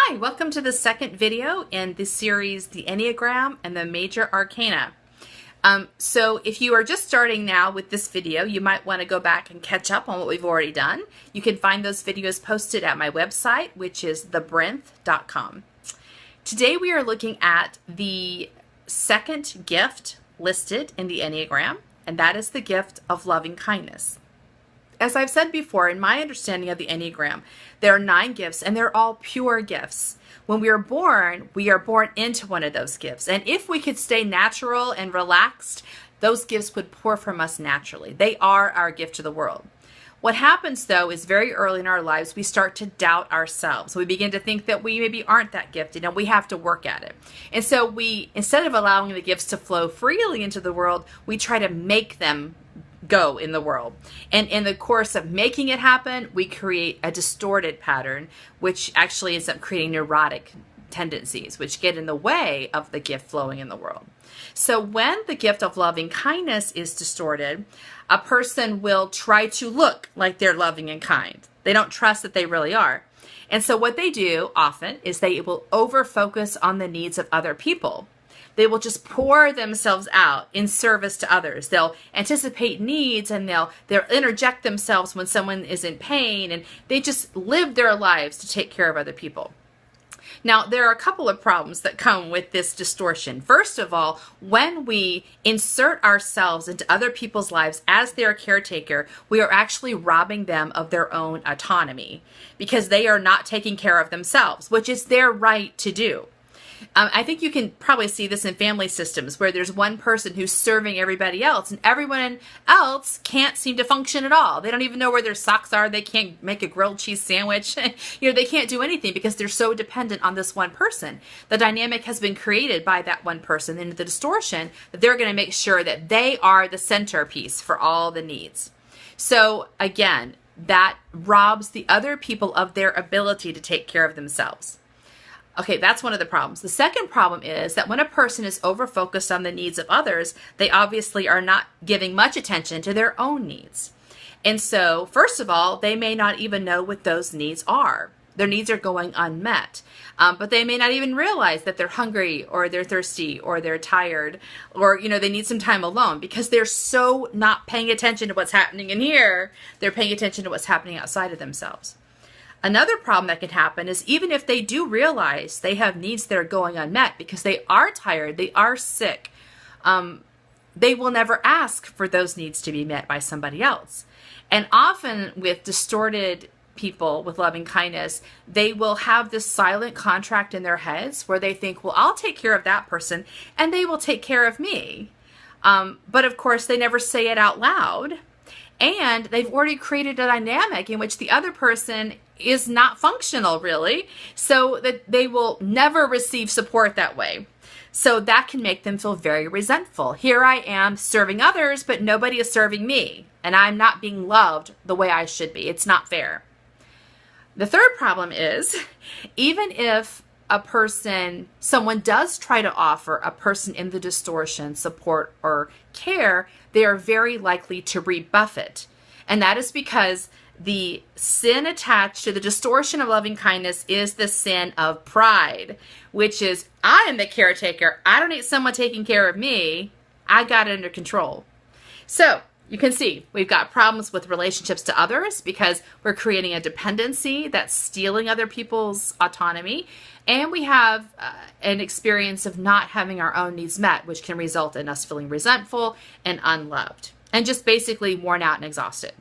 Hi, welcome to the second video in the series, the Enneagram and the Major Arcana. So if you are just starting now with this video, you might want to go back and catch up on what we've already done. You can find those videos posted at my website, which is thebrinth.com. Today we are looking at the second gift listed in the Enneagram, and that is the gift of loving kindness. As I've said before, in my understanding of the Enneagram, there are 9 gifts and they're all pure gifts. When we are born into one of those gifts. And if we could stay natural and relaxed, those gifts would pour from us naturally. They are our gift to the world. What happens though is very early in our lives, we start to doubt ourselves. We begin to think that we maybe aren't that gifted and we have to work at it. And so we, instead of allowing the gifts to flow freely into the world, we try to make them go in the world. And in the course of making it happen, we create a distorted pattern, which actually ends up creating neurotic tendencies, which get in the way of the gift flowing in the world. So when the gift of loving kindness is distorted, a person will try to look like they're loving and kind. They don't trust that they really are. And so what they do often is they will over-focus on the needs of other people. They will just pour themselves out in service to others. They'll anticipate needs and they'll interject themselves when someone is in pain, and they just live their lives to take care of other people. Now, there are a couple of problems that come with this distortion. First of all, when we insert ourselves into other people's lives as their caretaker, we are actually robbing them of their own autonomy because they are not taking care of themselves, which is their right to do. I think you can probably see this in family systems where there's one person who's serving everybody else and everyone else can't seem to function at all. They don't even know where their socks are. They can't make a grilled cheese sandwich. They can't do anything because they're so dependent on this one person. The dynamic has been created by that one person and the distortion that they're going to make sure that they are the centerpiece for all the needs. So again, that robs the other people of their ability to take care of themselves. Okay, that's one of the problems. The second problem is that when a person is over-focused on the needs of others, they obviously are not giving much attention to their own needs. And so, first of all, they may not even know what those needs are. Their needs are going unmet. But they may not even realize that they're hungry or they're thirsty or they're tired or, they need some time alone because they're so not paying attention to what's happening in here. They're paying attention to what's happening outside of themselves. Another problem that can happen is even if they do realize they have needs that are going unmet because they are tired, they are sick, they will never ask for those needs to be met by somebody else. And often with distorted people with loving kindness, they will have this silent contract in their heads where they think, well, I'll take care of that person and they will take care of me. But of course, they never say it out loud. And they've already created a dynamic in which the other person is not functional, really, so that they will never receive support that way. So that can make them feel very resentful. Here I am serving others, but nobody is serving me, and I'm not being loved the way I should be. It's not fair. The third problem is, even if someone does try to offer a person in the distortion support or care, they are very likely to rebuff it. And that is because the sin attached to the distortion of loving kindness is the sin of pride, which is, I am the caretaker. I don't need someone taking care of me. I got it under control. So you can see we've got problems with relationships to others because we're creating a dependency that's stealing other people's autonomy. And we have an experience of not having our own needs met, which can result in us feeling resentful and unloved and just basically worn out and exhausted.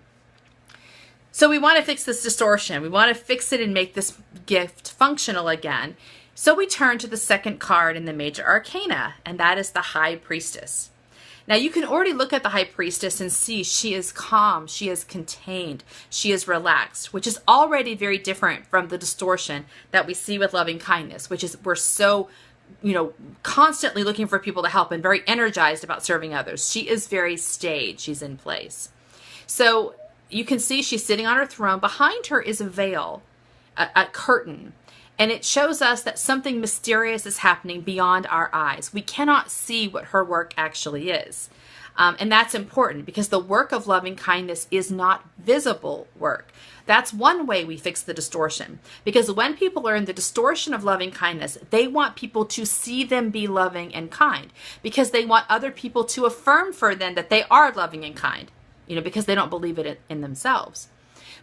So we want to fix this distortion. We want to fix it and make this gift functional again. So we turn to the second card in the Major Arcana, and that is the High Priestess. Now you can already look at the High Priestess and see she is calm, she is contained, she is relaxed, which is already very different from the distortion that we see with loving kindness, which is we're so, constantly looking for people to help and very energized about serving others. She is very staid, she's in place. So you can see she's sitting on her throne. Behind her is a veil, a curtain. And it shows us that something mysterious is happening beyond our eyes. We cannot see what her work actually is. And that's important because the work of loving kindness is not visible work. That's one way we fix the distortion. Because when people are in the distortion of loving kindness, they want people to see them be loving and kind, because they want other people to affirm for them that they are loving and kind, because they don't believe it in themselves.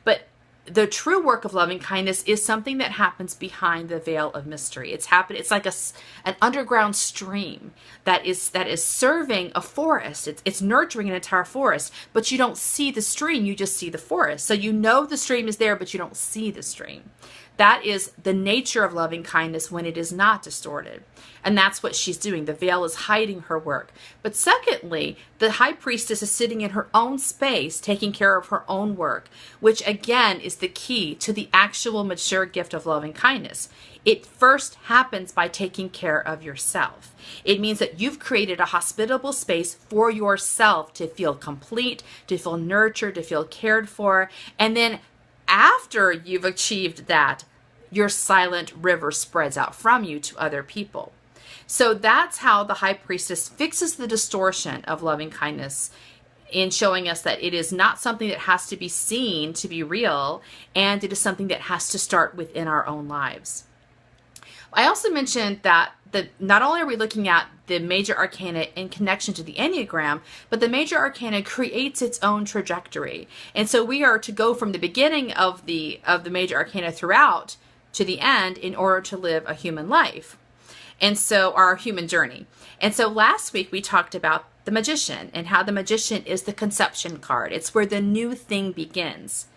But the true work of loving kindness is something that happens behind the veil of mystery. It's like an underground stream that is serving a forest. It's nurturing an entire forest, but you don't see the stream, you just see the forest. So the stream is there, but you don't see the stream. That is the nature of loving kindness when it is not distorted. And that's what she's doing. The veil is hiding her work. But secondly, the high priestess is sitting in her own space, taking care of her own work, which again is the key to the actual mature gift of loving kindness. It first happens by taking care of yourself. It means that you've created a hospitable space for yourself to feel complete, to feel nurtured, to feel cared for. And then after you've achieved that, your silent river spreads out from you to other people. So that's how the high priestess fixes the distortion of loving kindness, in showing us that it is not something that has to be seen to be real, and it is something that has to start within our own lives. I also mentioned that not only are we looking at the major arcana in connection to the Enneagram, but the major arcana creates its own trajectory. And so we are to go from the beginning of the major arcana throughout to the end in order to live a human life. And so our human journey. And so last week we talked about the magician and how the magician is the conception card. It's where the new thing begins.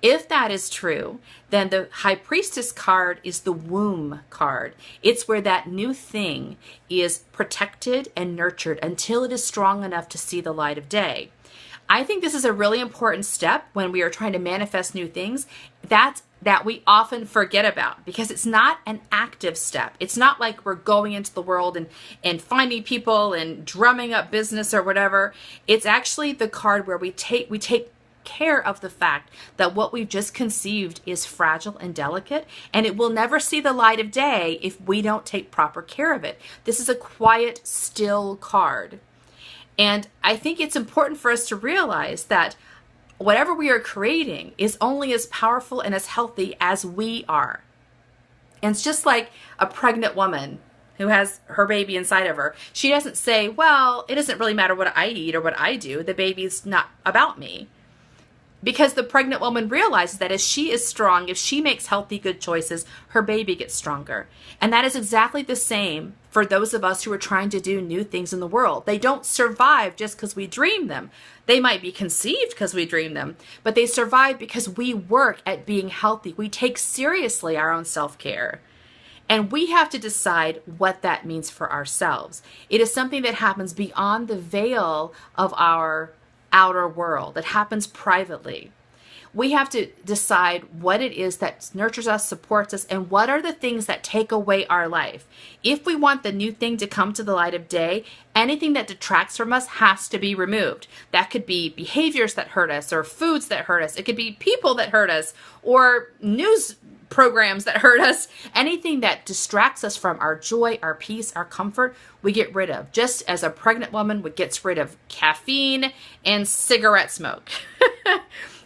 If that is true, then the high priestess card is the womb card. It's where that new thing is protected and nurtured until it is strong enough to see the light of day. I think this is a really important step when we are trying to manifest new things that we often forget about, because it's not an active step. It's not like we're going into the world and finding people and drumming up business or whatever. It's actually the card where we take care of the fact that what we've just conceived is fragile and delicate, and it will never see the light of day if we don't take proper care of it. This is a quiet, still card. And I think it's important for us to realize that whatever we are creating is only as powerful and as healthy as we are. And it's just like a pregnant woman who has her baby inside of her. She doesn't say, well, it doesn't really matter what I eat or what I do. The baby's not about me. Because the pregnant woman realizes that as she is strong, if she makes healthy, good choices, her baby gets stronger. And that is exactly the same for those of us who are trying to do new things in the world. They don't survive just because we dream them. They might be conceived because we dream them, but they survive because we work at being healthy. We take seriously our own self-care. And we have to decide what that means for ourselves. It is something that happens beyond the veil of our outer world. It happens privately. We have to decide what it is that nurtures us, supports us, and what are the things that take away our life. If we want the new thing to come to the light of day, anything that detracts from us has to be removed. That could be behaviors that hurt us, or foods that hurt us. It could be people that hurt us, or news programs that hurt us. Anything that distracts us from our joy, our peace, our comfort, we get rid of. Just as a pregnant woman gets rid of caffeine and cigarette smoke.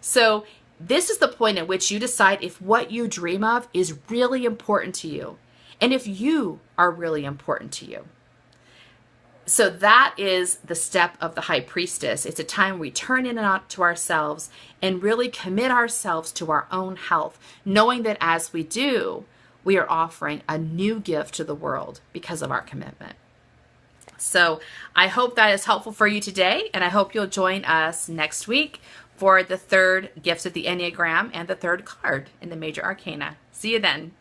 So this is the point at which you decide if what you dream of is really important to you, and if you are really important to you. So that is the step of the high priestess. It's a time we turn in and out to ourselves and really commit ourselves to our own health, knowing that as we do, we are offering a new gift to the world because of our commitment. So I hope that is helpful for you today, and I hope you'll join us next week for the third gifts of the Enneagram and the third card in the major arcana. See you then.